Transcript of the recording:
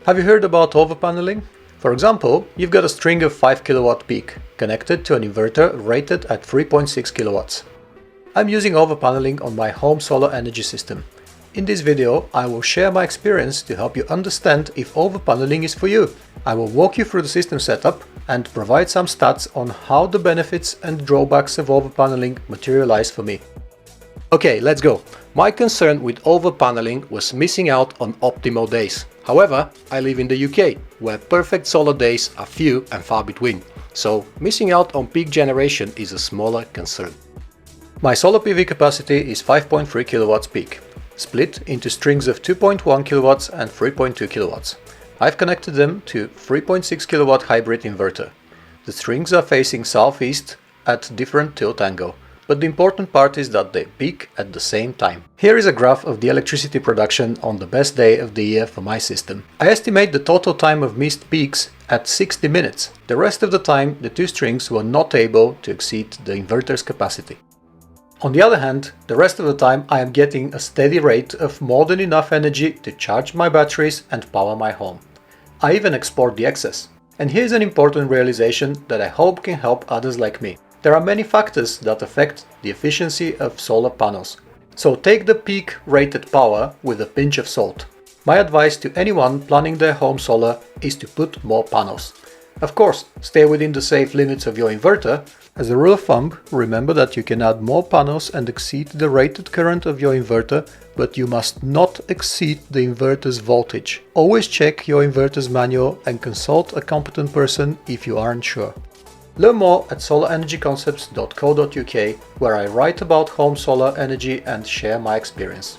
Have you heard about overpaneling? For example, you've got a string of 5 kW peak connected to an inverter rated at 3.6 kilowatts. I'm using overpaneling on my home solar energy system. In this video, I will share my experience to help you understand if overpaneling is for you. I will walk you through the system setup and provide some stats on how the benefits and drawbacks of overpaneling materialize for me. Okay, let's go. My concern with overpaneling was missing out on optimal days. However, I live in the UK, where perfect solar days are few and far between, so missing out on peak generation is a smaller concern. My solar PV capacity is 5.3 kilowatts peak, split into strings of 2.1 kilowatts and 3.2 kilowatts. I've connected them to 3.6 kilowatt hybrid inverter. The strings are facing southeast at different tilt angle, but the important part is that they peak at the same time. Here is a graph of the electricity production on the best day of the year for my system. I estimate the total time of missed peaks at 60 minutes. The rest of the time the two strings were not able to exceed the inverter's capacity. On the other hand, the rest of the time I am getting a steady rate of more than enough energy to charge my batteries and power my home. I even export the excess. And here's an important realization that I hope can help others like me. There are many factors that affect the efficiency of solar panels. So take the peak rated power with a pinch of salt. My advice to anyone planning their home solar is to put more panels. Of course, stay within the safe limits of your inverter. As a rule of thumb, remember that you can add more panels and exceed the rated current of your inverter, but you must not exceed the inverter's voltage. Always check your inverter's manual and consult a competent person if you aren't sure. Learn more at solarenergyconcepts.co.uk, where I write about home solar energy and share my experience.